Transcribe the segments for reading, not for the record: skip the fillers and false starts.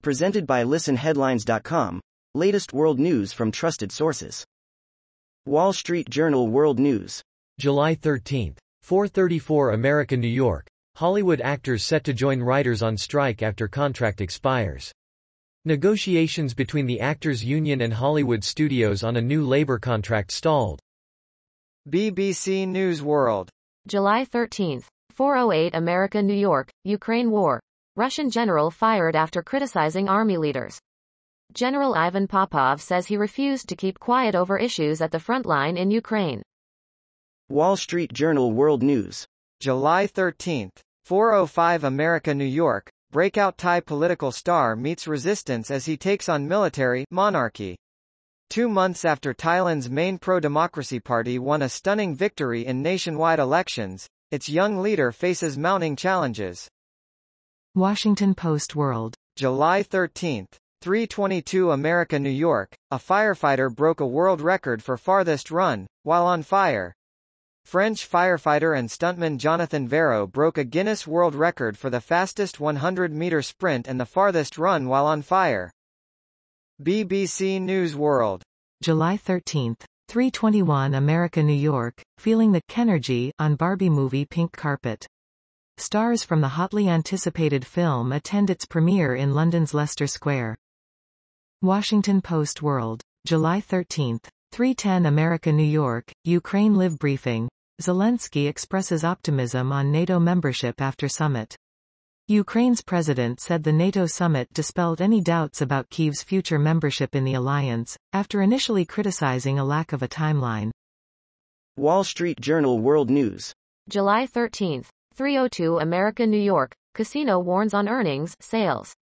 Presented by listenheadlines.com, latest world news from trusted sources. Wall Street Journal World News. July 13. 4:34 America, New York. Hollywood actors set to join writers on strike after contract expires. Negotiations between the Actors Union and Hollywood studios on a new labor contract stalled. BBC News World. July 13. 4:08 America, New York. Ukraine war. Russian general fired after criticizing army leaders. General Ivan Popov says he refused to keep quiet over issues at the front line in Ukraine. Wall Street Journal World News. July 13. 4:05 America, New York. Breakout Thai political star meets resistance as he takes on military monarchy. 2 months after Thailand's main pro-democracy party won a stunning victory in nationwide elections, its young leader faces mounting challenges. Washington Post World. July 13. 3:22 America, New York. A firefighter broke a world record for farthest run, while on fire. French firefighter and stuntman Jonathan Varro broke a Guinness World Record for the fastest 100-meter sprint and the farthest run while on fire. BBC News World. July 13. 3:21 America, New York. Feeling the Kenergy on Barbie movie Pink Carpet. Stars from the hotly anticipated film attend its premiere in London's Leicester Square. Washington Post World. July 13. 3:10 America, New York. Ukraine Live Briefing. Zelensky expresses optimism on NATO membership after summit. Ukraine's president said the NATO summit dispelled any doubts about Kyiv's future membership in the alliance, after initially criticizing a lack of a timeline. Wall Street Journal World News. July 13. 3:02 America, New York. Casino warns on earnings, sales.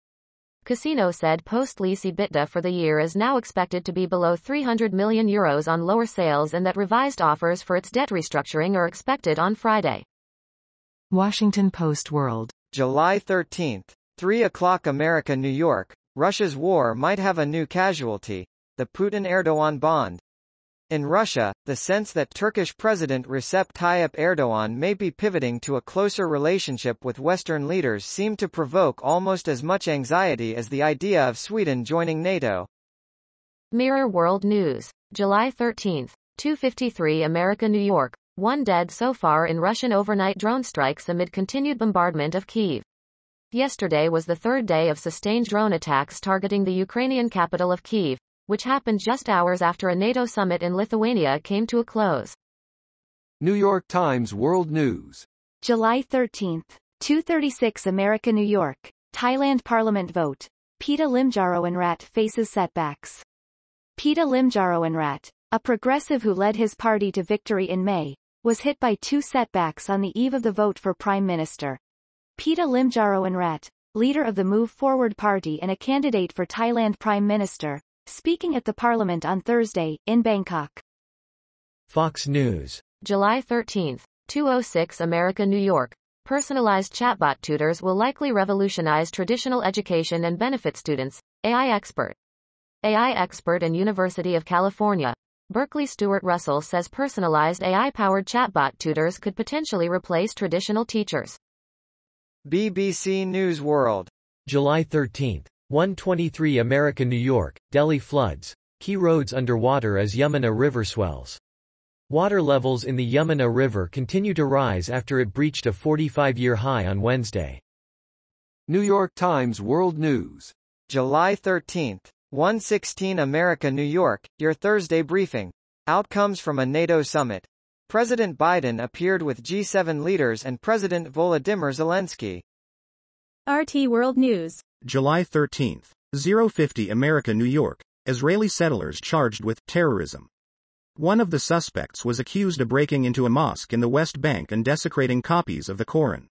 Casino said post-lease EBITDA for the year is now expected to be below €300 million on lower sales and that revised offers for its debt restructuring are expected on Friday. Washington Post World. July 13. 3 o'clock America, New York. Russia's war might have a new casualty, the Putin-Erdogan bond. In Russia, the sense that Turkish President Recep Tayyip Erdogan may be pivoting to a closer relationship with Western leaders seemed to provoke almost as much anxiety as the idea of Sweden joining NATO. Mirror World News. July 13. 2:53 America, New York. 1 dead so far in Russian overnight drone strikes amid continued bombardment of Kyiv. Yesterday was the third day of sustained drone attacks targeting the Ukrainian capital of Kyiv, which happened just hours after a NATO summit in Lithuania came to a close. New York Times World News. July 13. 2:36 America, New York. Thailand Parliament vote. Pita Limjaroenrat faces setbacks. Pita Limjaroenrat, a progressive who led his party to victory in May, was hit by 2 setbacks on the eve of the vote for Prime Minister. Pita Limjaroenrat, leader of the Move Forward Party and a candidate for Thailand Prime Minister, speaking at the Parliament on Thursday, in Bangkok. Fox News. July 13. 2:06 America, New York. Personalized chatbot tutors will likely revolutionize traditional education and benefit students, AI expert. AI expert and University of California, Berkeley Stuart Russell says personalized AI-powered chatbot tutors could potentially replace traditional teachers. BBC News World. July 13. 1:23 America, New York. Delhi floods. Key roads underwater as Yamuna River swells. Water levels in the Yamuna River continue to rise after it breached a 45-year high on Wednesday. New York Times World News. July 13. 1:16 America, New York. Your Thursday briefing. Outcomes from a NATO summit. President Biden appeared with G7 leaders and President Volodymyr Zelensky. RT World News. July 13. 0:50 America, New York. Israeli settlers charged with terrorism. One of the suspects was accused of breaking into a mosque in the West Bank and desecrating copies of the Koran.